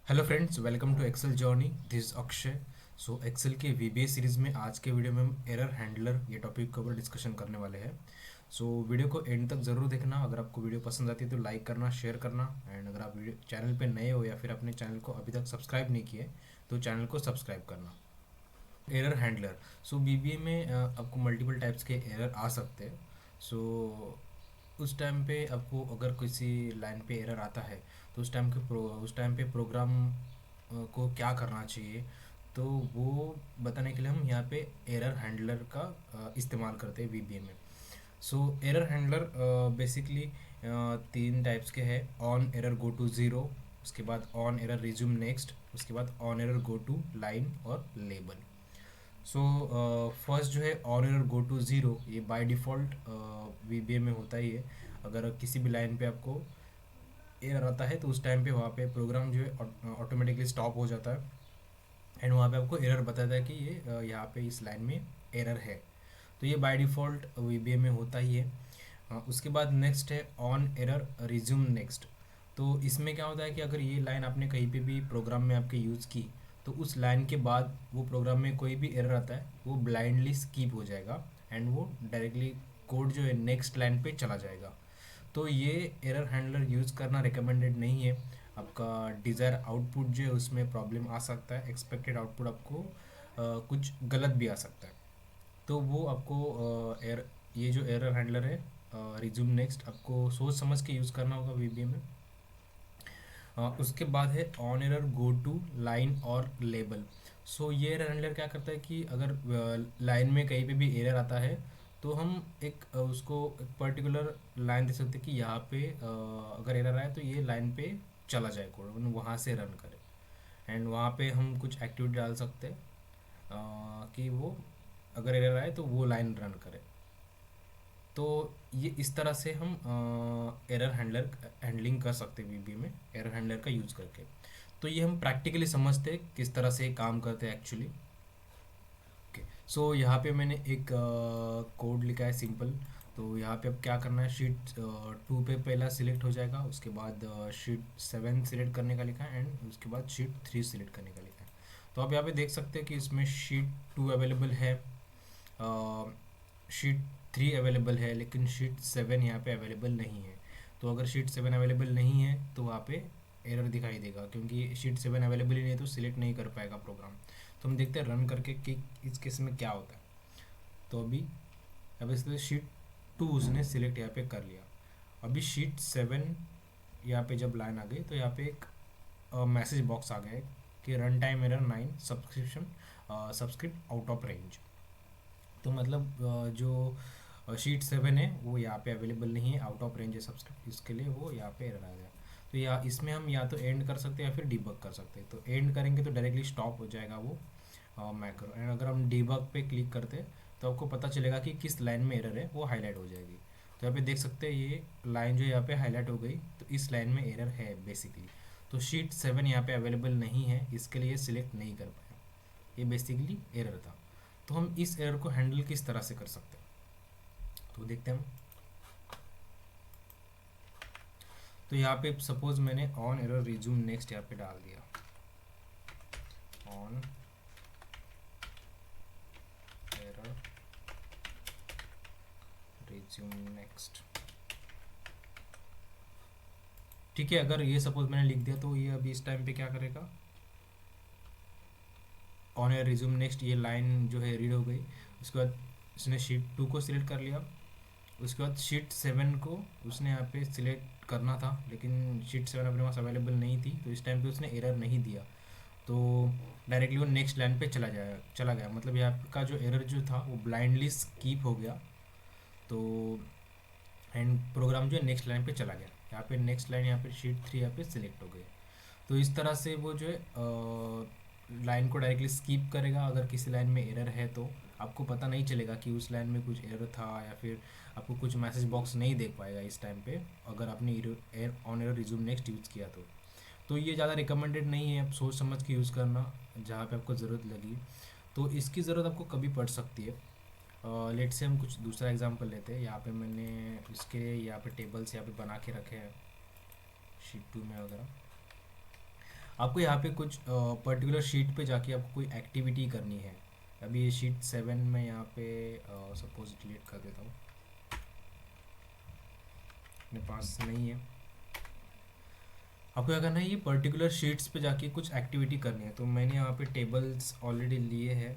Hello friends, welcome to Excel journey. This Akshay. So Excel के VBA series में आज के वीडियो में हम एरर हैंडलर ये टॉपिक के ऊपर डिस्कशन करने वाले हैं। सो वीडियो को एंड तक ज़रूर देखना। अगर आपको वीडियो पसंद आती है तो लाइक करना, शेयर करना। एंड अगर आप वीडियो चैनल पे नए हो या फिर अपने चैनल को अभी तक सब्सक्राइब नहीं किए तो चैनल को सब्सक्राइब करना। Error handler. सो बीबीए में आपको मल्टीपल टाइप्स के एरर आ सकते हैं। सो उस टाइम पे आपको अगर किसी लाइन पे एरर आता है तो उस टाइम पे प्रोग्राम को क्या करना चाहिए, तो वो बताने के लिए हम यहाँ पे एरर हैंडलर का इस्तेमाल करते हैं वीबीए में। सो एरर हैंडलर बेसिकली तीन टाइप्स के हैं। On error go to zero, उसके बाद ऑन एरर रिज्यूम नेक्स्ट, उसके बाद on error go to line और लेबल। सो फर्स्ट जो है on error go to zero, ये बाय डिफ़ॉल्ट वीबीए में होता ही है। अगर किसी भी लाइन पे आपको एरर आता है तो उस टाइम पे वहाँ पे प्रोग्राम जो है ऑटोमेटिकली स्टॉप हो जाता है एंड वहाँ पे आपको एरर बताता है कि ये यहाँ पे इस लाइन में एरर है। तो ये बाय डिफ़ॉल्ट वीबीए में होता ही है। उसके बाद नेक्स्ट है ऑन एरर रिज्यूम नेक्स्ट। तो इसमें क्या होता है कि अगर ये लाइन आपने कहीं पे भी प्रोग्राम में आपके यूज़ की तो उस लाइन के बाद वो प्रोग्राम में कोई भी एरर आता है वो ब्लाइंडली स्किप हो जाएगा एंड वो डायरेक्टली कोड जो है नेक्स्ट लाइन पे चला जाएगा। तो ये एरर हैंडलर यूज़ करना रिकमेंडेड नहीं है। आपका डिज़ायर आउटपुट जो है उसमें प्रॉब्लम आ सकता है। एक्सपेक्टेड आउटपुट आपको कुछ गलत भी आ सकता है। तो वो आपको ये जो एरर हैंडलर है रिज्यूम नेक्स्ट, आपको सोच समझ के यूज़ करना होगा वीबीए में। उसके बाद है on error go to line और लेबल। सो ये एरर हैंडलर क्या करता है कि अगर लाइन में कहीं पे भी एरर आता है तो हम एक उसको एक पर्टिकुलर लाइन दे सकते हैं कि यहाँ पे अगर एरर आए तो ये लाइन पे चला जाए कोड, वहाँ से रन करे। एंड वहाँ पे हम कुछ एक्टिविटी डाल सकते हैं कि वो अगर एरर आए तो वो लाइन रन करे। तो ये इस तरह से हम एरर हैंडलिंग कर सकते हैं वीबी में एरर हैंडलर का यूज़ करके। तो ये हम प्रैक्टिकली समझते हैं किस तरह से काम करते हैं एक्चुअली। ओके। सो यहाँ पे मैंने एक कोड लिखा है सिंपल। तो यहाँ पे अब क्या करना है, शीट टू पे पहला सिलेक्ट हो जाएगा, उसके बाद शीट सेवन सिलेक्ट करने का लिखा है एंड उसके बाद शीट थ्री सिलेक्ट करने का लिखा है। तो आप यहाँ पे देख सकते हैं कि इसमें शीट टू अवेलेबल है, शीट थ्री अवेलेबल है, लेकिन शीट सेवन यहाँ पे अवेलेबल नहीं है। तो अगर शीट सेवन अवेलेबल नहीं है तो वहाँ पे एरर दिखाई देगा, क्योंकि शीट सेवन अवेलेबल ही नहीं है तो सिलेक्ट नहीं कर पाएगा प्रोग्राम। तो हम देखते हैं रन करके कि इस केस में क्या होता है। तो अभी अब इसलिए शीट टू उसने सिलेक्ट यहाँ पे कर लिया। अभी शीट सेवन यहाँ पे जब लाइन आ गई तो यहाँ पे एक मैसेज बॉक्स आ गया है कि run time error nine subscription subscript out of range. तो मतलब जो शीट सेवन है वो यहाँ पे अवेलेबल नहीं है, आउट ऑफ रेंज है सब्सक्रिप्ट, इसके लिए वो यहाँ पे एरर आ गया। तो या इसमें हम या तो एंड कर सकते हैं या फिर डिबग कर सकते हैं। तो एंड करेंगे तो डायरेक्टली स्टॉप हो जाएगा वो मैक्रो। एंड अगर हम डिबग पे क्लिक करते हैं तो आपको पता चलेगा कि किस लाइन में एरर है, वो हाईलाइट हो जाएगी। तो यहाँ पे देख सकते हैं ये लाइन जो यहाँ पे हाईलाइट हो गई, तो इस लाइन में एरर है बेसिकली। तो शीट सेवन यहाँ पे अवेलेबल नहीं है, इसके लिए सिलेक्ट नहीं कर पाया। ये बेसिकली एरर था। तो हम इस एरर को हैंडल किस तरह से कर सकते हैं तो देखते हैं हम। तो यहाँ पे सपोज मैंने ऑन एरर रिज्यूम नेक्स्ट यहाँ पे डाल दिया, ऑन एरर रिज्यूम नेक्स्ट। ठीक है, अगर ये सपोज मैंने लिख दिया तो ये अभी इस टाइम पे क्या करेगा, ऑन एरर रिज्यूम नेक्स्ट ये लाइन जो है रीड हो गई। उसके बाद उसने शीट टू को सिलेक्ट कर लिया, उसके बाद शीट सेवन को उसने यहाँ पे सिलेक्ट करना था लेकिन शीट सेवन अपने पास अवेलेबल नहीं थी, तो इस टाइम पे उसने एरर नहीं दिया। तो डायरेक्टली वो नेक्स्ट लाइन पे चला गया। मतलब यहाँ का जो एरर जो था वो ब्लाइंडली स्कीप हो गया। तो एंड प्रोग्राम जो है नेक्स्ट लाइन पे चला गया। यहाँ पे नेक्स्ट लाइन, यहाँ पे शीट थ्री यहाँ पे सिलेक्ट हो गई। तो इस तरह से वो जो है लाइन को डायरेक्टली स्किप करेगा। अगर किसी लाइन में एरर है तो आपको पता नहीं चलेगा कि उस लाइन में कुछ एरर था, या फिर आपको कुछ मैसेज बॉक्स नहीं देख पाएगा इस टाइम पे अगर आपने on error resume next use किया तो ये ज़्यादा रिकमेंडेड नहीं है। आप सोच समझ के यूज़ करना जहाँ पे आपको ज़रूरत लगी। तो इसकी ज़रूरत आपको कभी पड़ सकती है। लेट से हम कुछ दूसरा एग्जांपल लेते हैं। यहाँ पे मैंने इसके यहाँ पे टेबल्स यहाँ पे बना के रखे हैं शीट टू में वगैरह। आपको यहाँ पे कुछ पर्टिकुलर शीट पे जाके आपको कोई एक्टिविटी करनी है। अभी ये शीट 7 में यहाँ पे सपोज डिलीट कर देता हूँ, अपने पास नहीं है। आपको क्या करना है, ये पर्टिकुलर शीट्स पे जाके कुछ एक्टिविटी करनी है। तो मैंने यहाँ पे टेबल्स ऑलरेडी लिए हैं,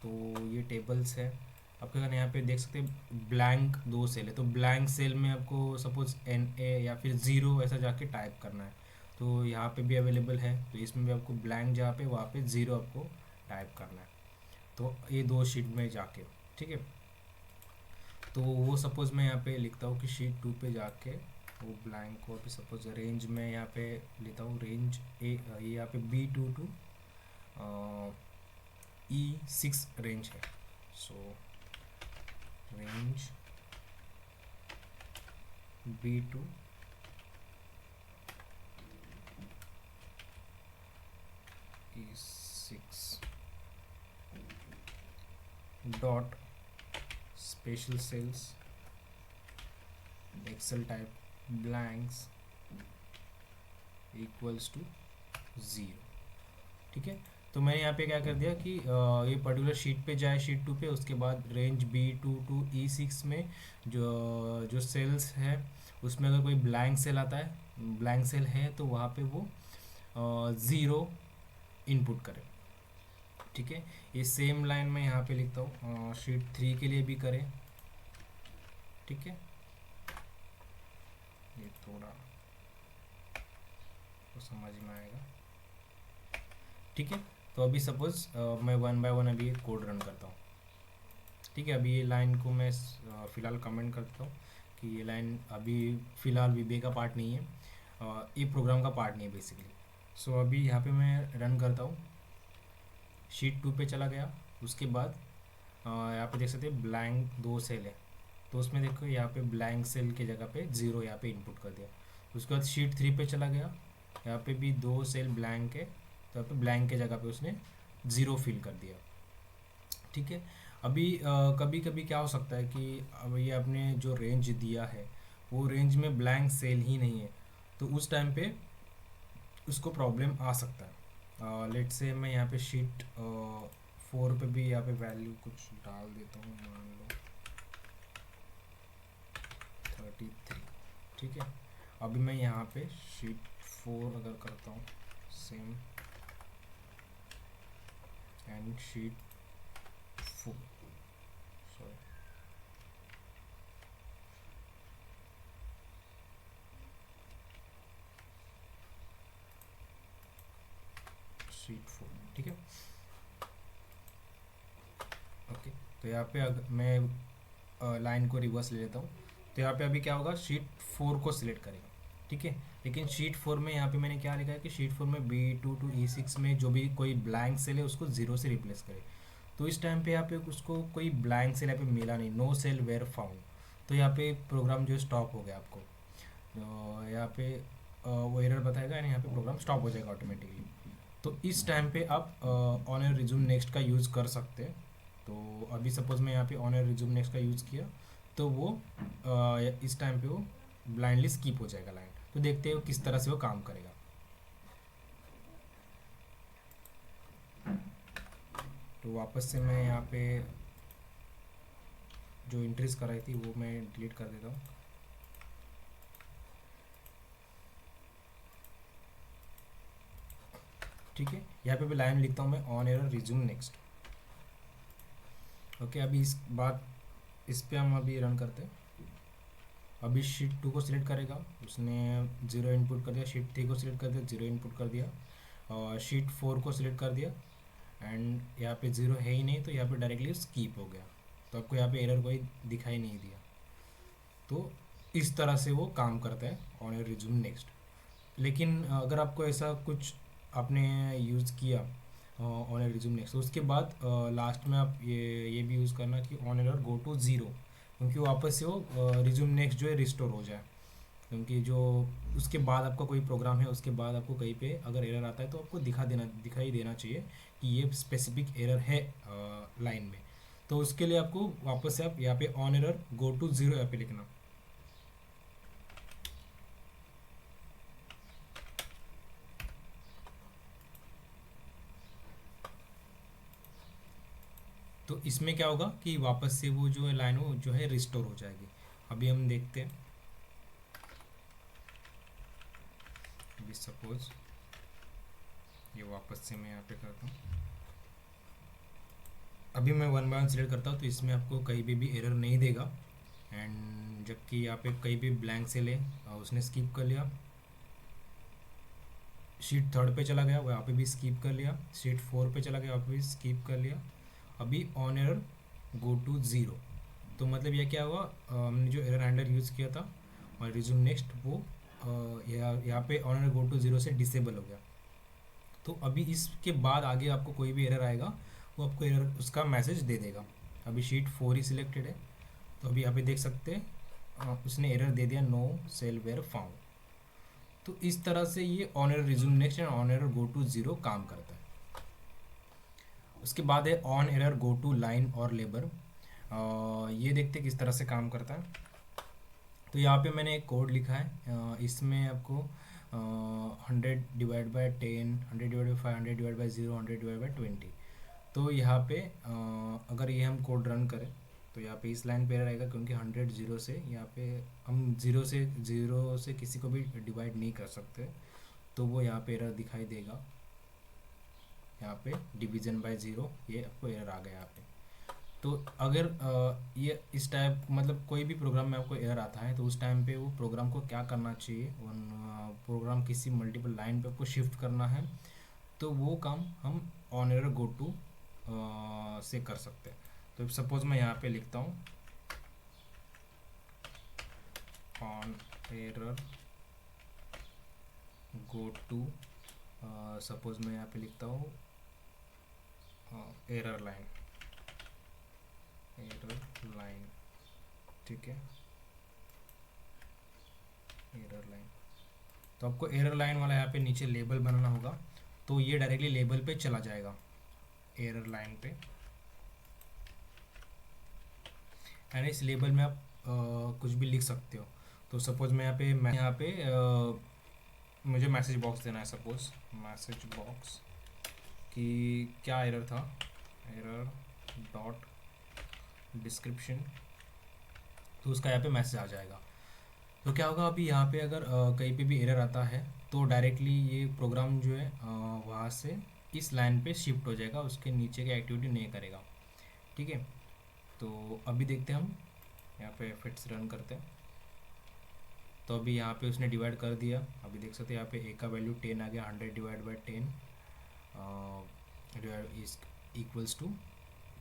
तो ये टेबल्स है। आप क्या करना है, यहाँ पे देख सकते हैं ब्लैंक 2 सेल है, तो ब्लैंक सेल में आपको सपोज NA या फिर 0 ऐसा जाके टाइप करना है। तो यहाँ पे भी अवेलेबल है, तो इसमें भी आपको ब्लैंक जहाँ पे वहाँ पे 0 आपको टाइप करना है। तो ये 2 शीट में जाके, ठीक है। तो वो सपोज मैं यहाँ पे लिखता हूँ कि शीट 2 पे जाके वो ब्लैंक को अभी सपोज रेंज में यहाँ पे लेता हूँ, रेंज ए, ये यहाँ पे B2 टू E6 रेंज है। So range B2 E6 dot special cells Excel type blanks equals to 0, ठीक है। तो मैंने यहाँ पे क्या कर दिया कि ये पर्टिकुलर शीट पे जाए, शीट 2 पे, उसके बाद रेंज B2 टू E6 में जो जो सेल्स है उसमें अगर कोई ब्लैंक सेल आता है, ब्लैंक सेल है, तो वहाँ पे वो 0 इनपुट करे, ठीक है। ये सेम लाइन में यहाँ पे लिखता हूँ, शीट 3 के लिए भी करें, ठीक है। ये थोड़ा तो समझ में आएगा, ठीक है। तो अभी सपोज मैं 1 बाय 1 अभी कोड रन करता हूँ, ठीक है। अभी ये लाइन को मैं फ़िलहाल कमेंट करता हूँ कि ये लाइन अभी फ़िलहाल VBA का पार्ट नहीं है, ये प्रोग्राम का पार्ट नहीं है बेसिकली। सो अभी यहाँ पे मैं रन करता हूँ, शीट 2 पे चला गया। उसके बाद यहाँ पे देख सकते हैं ब्लैंक 2 सेल है, तो उसमें देखो यहाँ पे ब्लैंक सेल की जगह पे 0 यहाँ पे इनपुट कर दिया। उसके बाद शीट 3 पे चला गया, यहाँ पे भी 2 सेल ब्लैंक है, तो यहाँ पे ब्लैंक के जगह पे उसने 0 फिल कर दिया, ठीक है। अभी कभी कभी क्या हो सकता है कि अब ये आपने जो रेंज दिया है वो रेंज में ब्लैंक सेल ही नहीं है, तो उस टाइम पे उसको प्रॉब्लम आ सकता है। लेट से मैं यहाँ पे शीट 4 पे भी यहाँ पे वैल्यू कुछ डाल देता हूँ, मान लो 33, ठीक है। अभी मैं यहाँ पे शीट 4 अगर करता हूँ same and sheet 4, sorry sheet 4, ठीक है, ओके। तो यहाँ पे अगर मैं लाइन को रिवर्स ले लेता हूँ, तो यहाँ पे अभी क्या होगा, शीट 4 को सिलेक्ट करेगा, ठीक है। लेकिन शीट 4 में यहाँ पे मैंने क्या लिखा है कि शीट 4 में B2 टू E6 में जो भी कोई ब्लैंक सेल है उसको 0 से रिप्लेस करे। तो इस टाइम पे यहाँ पे उसको कोई ब्लैंक सेल यहाँ पे मिला नहीं, नो सेल वेयर फाउंड, तो यहाँ पे प्रोग्राम जो स्टॉप हो गया आपको। तो यहाँ पे वो एरर बताएगा एंड यहाँ पे प्रोग्राम स्टॉप हो जाएगा ऑटोमेटिकली। तो इस टाइम पे आप ऑन एयर रिज्यूम नेक्स्ट का यूज़ कर सकते हैं। तो अभी सपोज मैं यहाँ पे ऑन एयर रिज्यूम नेक्स्ट का यूज़ किया, तो वो इस टाइम पे वो ब्लाइंडली स्किप हो जाएगा लाइन। तो देखते हैं किस तरह से वो काम करेगा। तो वापस से मैं यहाँ पे जो इंट्रीज कराई थी वो मैं डिलीट कर देता हूँ, ठीक है। यहाँ पे भी लाइन लिखता हूँ मैं, on air resume next, okay. अभी इस बात इस पे हम अभी रन करते हैं। अभी शीट 2 को सिलेक्ट करेगा, उसने 0 इनपुट कर दिया, शीट 3 को सिलेक्ट कर दिया, 0 इनपुट कर दिया, और शीट 4 को सिलेक्ट कर दिया एंड यहाँ पे 0 है ही नहीं, तो यहाँ पे डायरेक्टली स्कीप हो गया। तो आपको यहाँ पे एरर कोई दिखाई नहीं दिया। तो इस तरह से वो काम करता है ऑन एयर रिज्यूम नेक्स्ट। लेकिन अगर आपको ऐसा कुछ आपने यूज़ किया ऑन एयर रिज्यूम नेक्स्ट, तो उसके बाद लास्ट में आप ये भी यूज़ करना कि ऑन एयर गो टू 0, क्योंकि वापस से वो रिज्यूम नेक्स्ट जो है रिस्टोर हो जाए। क्योंकि जो उसके बाद आपका कोई प्रोग्राम है, उसके बाद आपको कहीं पे अगर एरर आता है तो आपको दिखाई देना चाहिए कि ये स्पेसिफिक एरर है लाइन में। तो उसके लिए आपको वापस से आप यहाँ पे ऑन एरर गो टू 0 यहाँ पे लिखना, तो इसमें क्या होगा कि वापस से वो जो है लाइन वो जो है रिस्टोर हो जाएगी। अभी हम देखते हैं। अभी सपोज ये वापस से मैं यहाँ पे करता हूँ। अभी मैं वन बाय वन सिलेक्ट करता हूँ तो इसमें आपको कहीं भी एरर नहीं देगा। एंड जबकि यहाँ पे कहीं भी ब्लैंक से ले उसने स्किप कर लिया। शीट थर्ड पे चला गया, वहाँ पे भी स्किप कर लिया। शीट फोर पे चला गया, वहाँ पे भी स्किप कर लिया। अभी on error go to zero. तो मतलब यह क्या हुआ, हमने जो एरर हैंडलर यूज़ किया था और रिज्यूम नेक्स्ट वो यहाँ पे on error go to zero से डिसेबल हो गया। तो अभी इसके बाद आगे आपको कोई भी एरर आएगा वो आपको एरर उसका मैसेज दे देगा। अभी शीट फोर ही सिलेक्टेड है, तो अभी यहाँ पे देख सकते हैं उसने एरर दे दिया, नो सेल वेयर फाउंड। तो इस तरह से ये on error resume next and on error go to zero काम करता है। उसके बाद है on error go to line और लेबर। ये देखते किस तरह से काम करता है। तो यहाँ पे मैंने एक कोड लिखा है, इसमें आपको 100/10, 100/5, 100/0, 100/20। तो यहाँ पे अगर ये हम कोड रन करें तो यहाँ पे इस लाइन पे एरर आएगा, क्योंकि 100 जीरो से यहाँ पे हम ज़ीरो से किसी को भी डिवाइड नहीं कर सकते। तो वो यहाँ पे एरर दिखाई देगा, यहाँ पे डिवीजन बाय ज़ीरो, ये आपको एरर आ गया यहाँ पे। तो अगर ये इस टाइप मतलब कोई भी प्रोग्राम में आपको एरर आता है तो उस टाइम पे वो प्रोग्राम को क्या करना चाहिए, प्रोग्राम किसी मल्टीपल लाइन पे आपको शिफ्ट करना है, तो वो काम हम ऑन एरर गो टू से कर सकते हैं। तो सपोज मैं यहाँ पे लिखता हूँ on error go to, suppose मैं यहाँ पे लिखता हूँ एरर लाइन, ठीक है, एरर लाइन। तो आपको एरर लाइन वाला यहाँ पे नीचे लेबल बनाना होगा, तो ये डायरेक्टली लेबल पे चला जाएगा एरर लाइन पे। एंड इस लेबल में आप कुछ भी लिख सकते हो। तो सपोज मैं यहाँ पे मुझे मैसेज बॉक्स देना है, सपोज मैसेज बॉक्स कि क्या एरर था, एरर डॉट डिस्क्रिप्शन, तो उसका यहाँ पे मैसेज आ जाएगा। तो क्या होगा, अभी यहाँ पे अगर कहीं पे भी एरर आता है तो डायरेक्टली ये प्रोग्राम जो है वहाँ से इस लाइन पे शिफ्ट हो जाएगा, उसके नीचे का एक्टिविटी नहीं करेगा। ठीक है, तो अभी देखते हैं हम यहाँ पे फिर से रन करते हैं। तो अभी यहाँ पे उसने डिवाइड कर दिया। अभी देख सकते हैं यहाँ पे ए का वैल्यू 10 आ गया, 100/10 इज इक्वल्स टू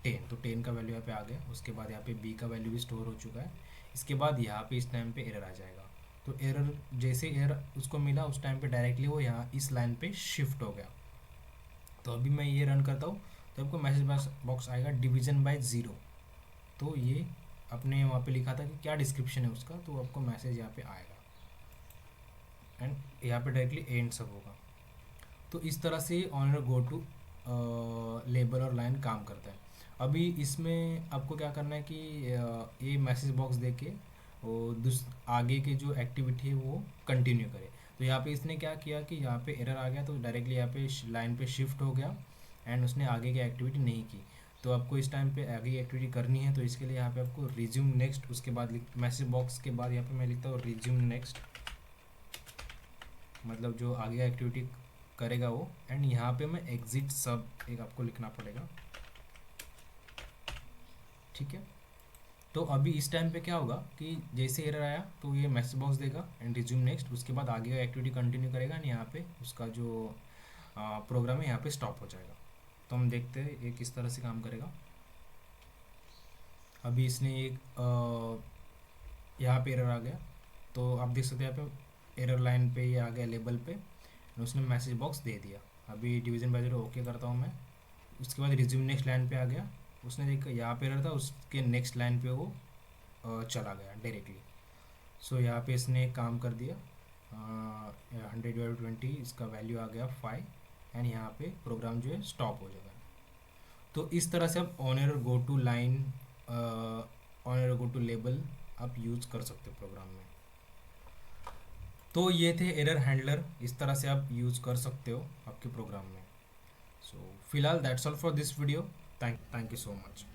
10। तो 10 का वैल्यू यहाँ पे आ गया। उसके बाद यहाँ पे बी का वैल्यू भी स्टोर हो चुका है। इसके बाद यहाँ पे इस टाइम पे एरर आ जाएगा। तो एरर जैसे एरर उसको मिला उस टाइम पे डायरेक्टली वो यहाँ इस लाइन पे शिफ्ट हो गया। तो अभी मैं ये रन करता हूँ तो आपको मैसेज बॉक्स आएगा डिवीजन बाय ज़ीरो। तो ये अपने वहाँ पे लिखा था कि क्या डिस्क्रिप्शन है उसका, तो आपको मैसेज यहाँ पे आएगा एंड यहाँ पे डायरेक्टली एंड सब होगा। तो इस तरह से ऑनर गो टू लेबल और लाइन काम करता है। अभी इसमें आपको क्या करना है कि ये मैसेज बॉक्स देके वो आगे के जो एक्टिविटी है वो कंटिन्यू करे। तो यहाँ पे इसने क्या किया कि यहाँ पे एरर आ गया तो डायरेक्टली यहाँ पे लाइन पे शिफ्ट हो गया एंड उसने आगे की एक्टिविटी नहीं की। तो आपको इस टाइम पे आगे की एक्टिविटी करनी है, तो इसके लिए यहाँ पे आपको रिज्यूम नेक्स्ट, उसके बाद मैसेज बॉक्स के बाद यहाँ पे मैं लिखता हूँ रिज्यूम नेक्स्ट, मतलब जो आगे एक्टिविटी करेगा वो। एंड यहाँ पे मैं एग्जिट सब एक आपको लिखना पड़ेगा। ठीक है, तो अभी इस टाइम पे क्या होगा कि जैसे एरर आया तो ये मैसेज बॉक्स देगा एंड रिज्यूम नेक्स्ट, उसके बाद आगे का एक्टिविटी कंटिन्यू करेगा एंड यहाँ पे उसका जो प्रोग्राम है यहाँ पे स्टॉप हो जाएगा। तो हम देखते हैं ये किस तरह से काम करेगा। अभी इसने एक यहाँ पे एरर आ गया, तो आप देख सकते हैं यहाँ पे एरर लाइन पे ये आ गया लेबल पे, उसने मैसेज बॉक्स दे दिया। अभी डिवीजन बाय ज़ीरो ओके करता हूँ मैं। उसके बाद रिज्यूम नेक्स्ट लाइन पे आ गया, उसने देखा यहाँ पे एरर था, उसके नेक्स्ट लाइन पे वो चला गया डायरेक्टली। सो यहाँ पे इसने काम कर दिया 100/20, इसका वैल्यू आ गया 5 एंड यहाँ पे प्रोग्राम जो है स्टॉप हो जाएगा। तो इस तरह से आप on error go to line, on error go to label आप यूज़ कर सकते हो प्रोग्राम में। तो ये थे एरर हैंडलर, इस तरह से आप यूज़ कर सकते हो आपके प्रोग्राम में। सो फिलहाल that's all for this video. Thank you so much.